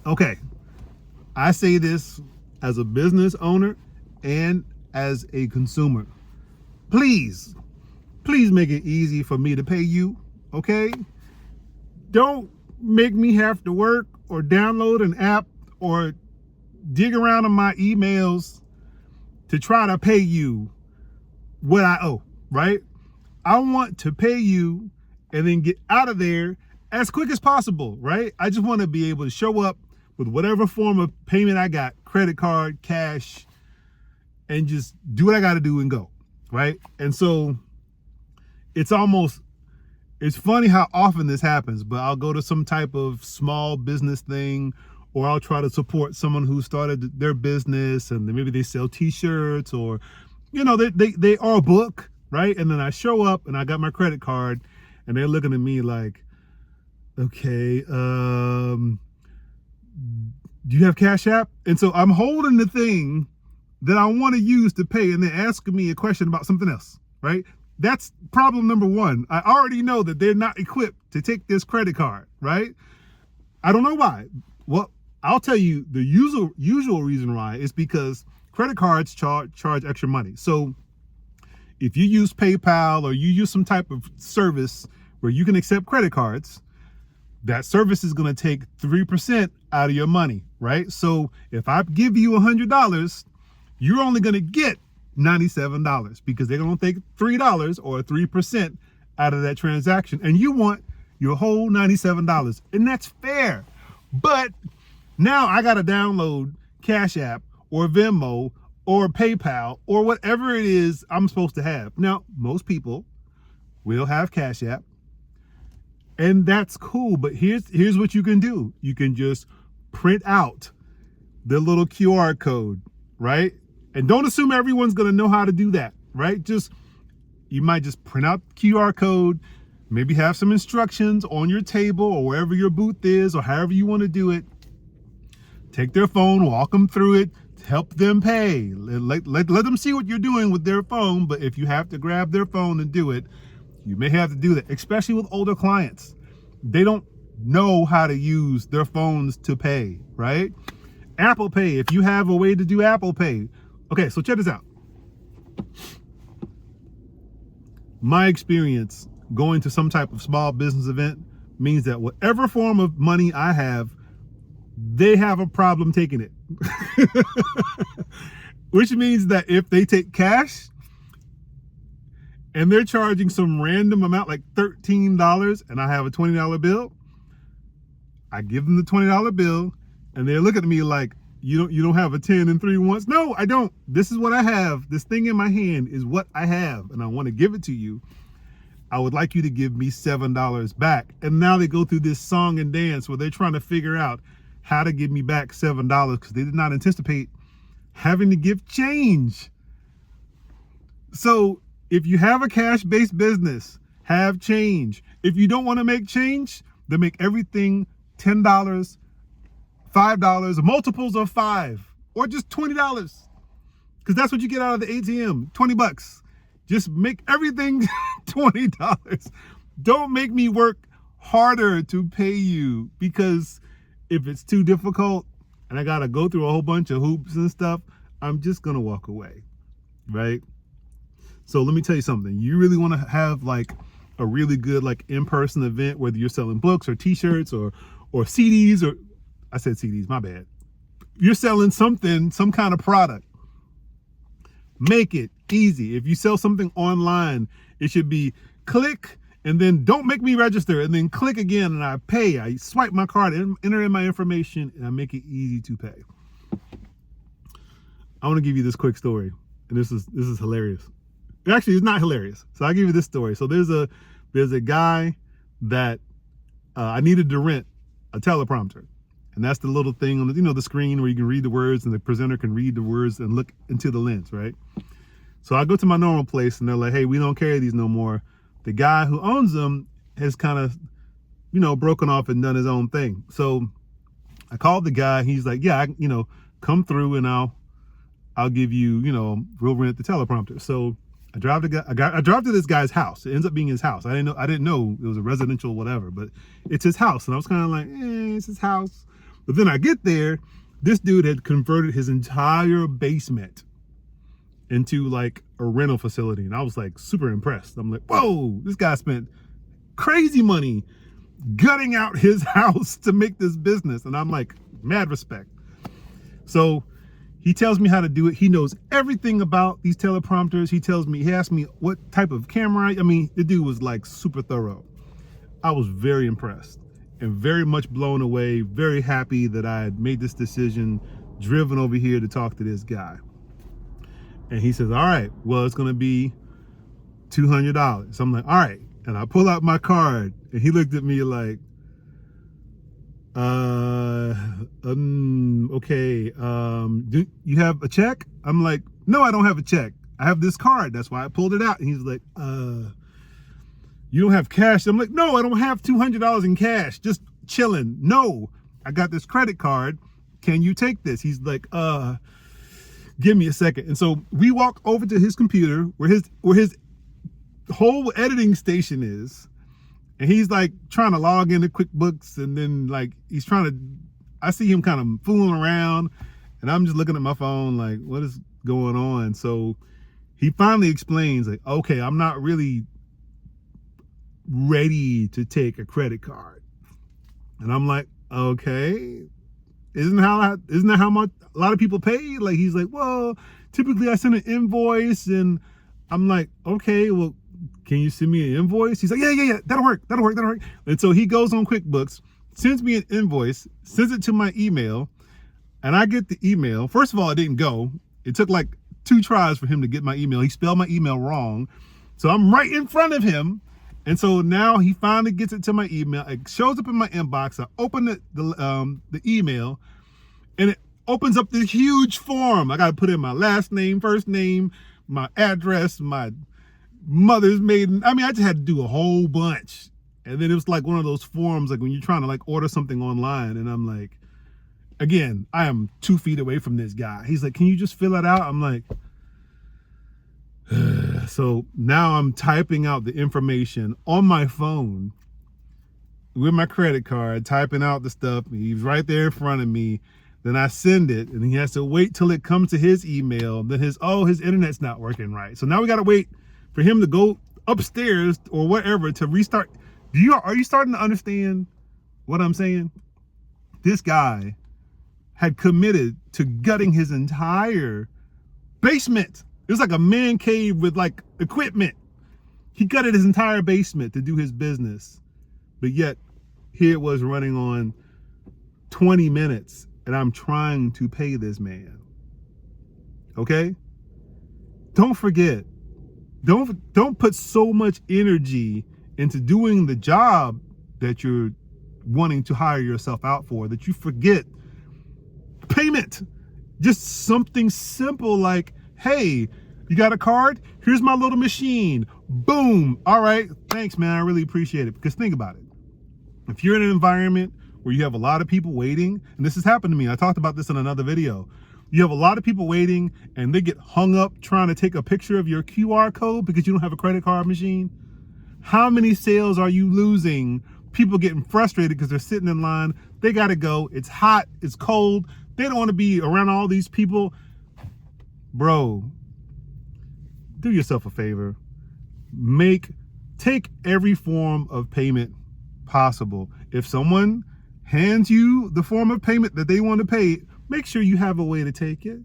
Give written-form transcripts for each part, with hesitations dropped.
Okay, I say this as a business owner and as a consumer. Please, please make it easy for me to pay you, okay? Don't make me have to work or download an app or dig around in my emails to try to pay you what I owe, right? I want to pay you and then get out of there as quick as possible, right? I just want to be able to show up with whatever form of payment I got, credit card, cash, and just do what I got to do and go, right? And so it's funny how often this happens, but I'll go to some type of small business thing, or I'll try to support someone who started their business and maybe they sell t-shirts, or, they are a book, right? And then I show up and I got my credit card and they're looking at me like, okay, do you have Cash App? And so I'm holding the thing that I want to use to pay, and they're asking me a question about something else, right? That's problem number one. I already know that they're not equipped to take this credit card, right? I don't know why. Well, I'll tell you the usual reason why is because credit cards charge extra money. So if you use PayPal or you use some type of service where you can accept credit cards, that service is going to take 3% out of your money, right? So if I give you $100, you're only going to get $97 because they're going to take $3 or 3% out of that transaction, and you want your whole $97, and that's fair. But now I got to download Cash App or Venmo or PayPal or whatever it is I'm supposed to have. Now, most people will have Cash App, and that's cool, but here's what you can do. You can just print out the little QR code, right? And don't assume everyone's going to know how to do that, right? You might just print out the QR code, maybe have some instructions on your table or wherever your booth is or however you want to do it. Take their phone, walk them through it, help them pay. Let them see what you're doing with their phone, but if you have to grab their phone and do it, you may have to do that, especially with older clients. They don't know how to use their phones to pay, right? Apple Pay, if you have a way to do Apple Pay. Okay, so check this out. My experience going to some type of small business event means that whatever form of money I have, they have a problem taking it. Which means that if they take cash and they're charging some random amount like $13 and I have a $20 bill, I give them the $20 bill and they're looking at me like, you don't have a 10 and 3 once? No, I don't. This is what I have. This thing in my hand is what I have, and I want to give it to you. I would like you to give me $7 back. And now they go through this song and dance where they're trying to figure out how to give me back $7 because they did not anticipate having to give change. So if you have a cash-based business, have change. If you don't want to make change, then make everything $10, $5, multiples of 5, or just $20, because that's what you get out of the ATM, $20. Just make everything $20. Don't make me work harder to pay you, because if it's too difficult and I gotta go through a whole bunch of hoops and stuff, I'm just gonna walk away, right? So let me tell you something. You really want to have like a really good like in-person event, whether you're selling books or t-shirts or CDs, or I said CDs, my bad. You're selling something, some kind of product. Make it easy. If you sell something online, it should be click and then don't make me register, and then click again and I pay. I swipe my card, enter in my information, and I make it easy to pay. I want to give you this quick story, and this is hilarious. Actually, it's not hilarious. So I'll give you this story. So there's a guy that I needed to rent a teleprompter. And that's the little thing on the screen where you can read the words and the presenter can read the words and look into the lens, right? So I go to my normal place and they're like, hey, we don't carry these no more. The guy who owns them has kind of, broken off and done his own thing. So I called the guy. He's like, yeah, come through and I'll give you, we'll rent the teleprompter. So I drive to this guy's house. It ends up being his house. I didn't know it was a residential whatever, but it's his house. And I was kind of like, it's his house. But then I get there, this dude had converted his entire basement into like a rental facility. And I was like super impressed. I'm like, whoa, this guy spent crazy money gutting out his house to make this business. And I'm like, mad respect. So he tells me how to do it. He knows everything about these teleprompters. He asked me what type of camera. I mean, the dude was like super thorough. I was very impressed and very much blown away, very happy that I had made this decision, driven over here to talk to this guy. And he says, all right, well, it's going to be $200. I'm like, all right. And I pull out my card and he looked at me like, okay, do you have a check? I'm like, no, I don't have a check. I have this card. That's why I pulled it out. And he's like, you don't have cash? I'm like, no, I don't have $200 in cash. Just chilling. No, I got this credit card. Can you take this? He's like, give me a second. And so we walk over to his computer where his whole editing station is. And he's like trying to log into QuickBooks, and then like I see him kind of fooling around, and I'm just looking at my phone like, what is going on? So he finally explains like, okay, I'm not really ready to take a credit card. And I'm like, okay, isn't that how much a lot of people pay? Like, he's like, well, typically I send an invoice. And I'm like, okay, well, can you send me an invoice? He's like, yeah, that'll work. And so he goes on QuickBooks, sends me an invoice, sends it to my email, and I get the email. First of all, it didn't go. It took like 2 tries for him to get my email. He spelled my email wrong. So I'm right in front of him. And so now he finally gets it to my email. It shows up in my inbox. I open the email, and it opens up this huge form. I got to put in my last name, first name, my address, my mother's maiden. I mean, I just had to do a whole bunch. And then it was like one of those forms, like when you're trying to like order something online. And I'm like, again, I am 2 feet away from this guy. He's like, can you just fill it out? I'm like, so now I'm typing out the information on my phone with my credit card, typing out the stuff. He's right there in front of me. Then I send it, and he has to wait till it comes to his email. Then his internet's not working right. So now we got to wait for him to go upstairs or whatever to restart. Are you starting to understand what I'm saying? This guy had committed to gutting his entire basement. It was like a man cave with like equipment. He gutted his entire basement to do his business. But yet here it was running on 20 minutes, and I'm trying to pay this man. Okay? Don't forget. Don't put so much energy into doing the job that you're wanting to hire yourself out for that you forget payment. Just something simple like, hey, you got a card? Here's my little machine. Boom. All right. Thanks, man. I really appreciate it. Because think about it. If you're in an environment where you have a lot of people waiting, and this has happened to me. I talked about this in another video. You have a lot of people waiting, and they get hung up trying to take a picture of your QR code because you don't have a credit card machine. How many sales are you losing? People getting frustrated because they're sitting in line. They got to go. It's hot. It's cold. They don't want to be around all these people. Bro, do yourself a favor. Take every form of payment possible. If someone hands you the form of payment that they want to pay, make sure you have a way to take it.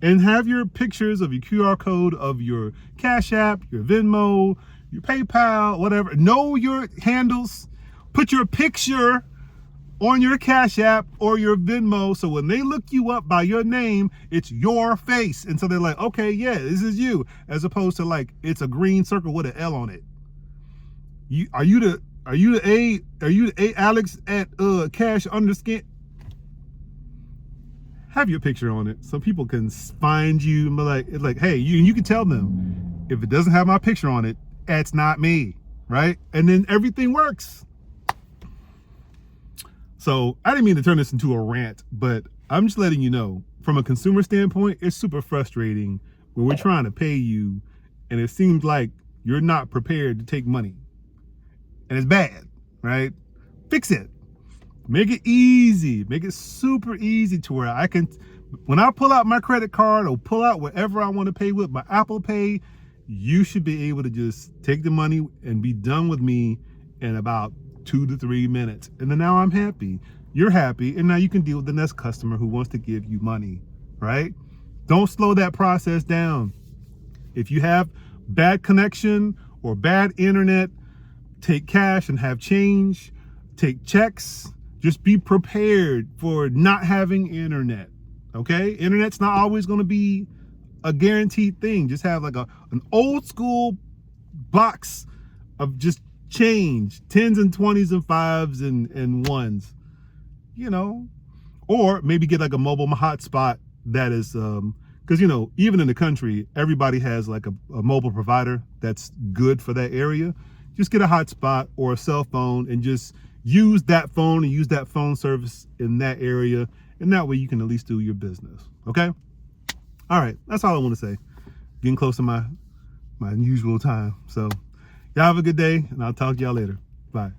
And have your pictures of your QR code of your Cash App, your Venmo, your PayPal, whatever. Know your handles. Put your picture on your Cash App or your Venmo, so when they look you up by your name, it's your face. And so they're like, okay, yeah, this is you, as opposed to like it's a green circle with an L on it. Are you the A Alex at cash underscan? Have your picture on it so people can find you and be like, hey, you can tell them if it doesn't have my picture on it, that's not me, right? And then everything works. So I didn't mean to turn this into a rant, but I'm just letting you know, from a consumer standpoint, it's super frustrating when we're trying to pay you and it seems like you're not prepared to take money. And it's bad, right? Fix it. Make it easy. Make it super easy to where I can, when I pull out my credit card or pull out whatever I want to pay with, my Apple Pay, you should be able to just take the money and be done with me in about 2 to 3 minutes. And then now I'm happy. You're happy. And now you can deal with the next customer who wants to give you money, right? Don't slow that process down. If you have bad connection or bad internet, take cash and have change. Take checks. Just be prepared for not having internet, okay? Internet's not always going to be a guaranteed thing. Just have like an old school box of just change, 10s and 20s and 5s and 1s, you know? Or maybe get like a mobile hotspot that is, because, you know, even in the country, everybody has like a mobile provider that's good for that area. Just get a hotspot or a cell phone and just use that phone and use that phone service in that area. And that way you can at least do your business. Okay. All right. That's all I want to say. Getting close to my usual time. So y'all have a good day and I'll talk to y'all later. Bye.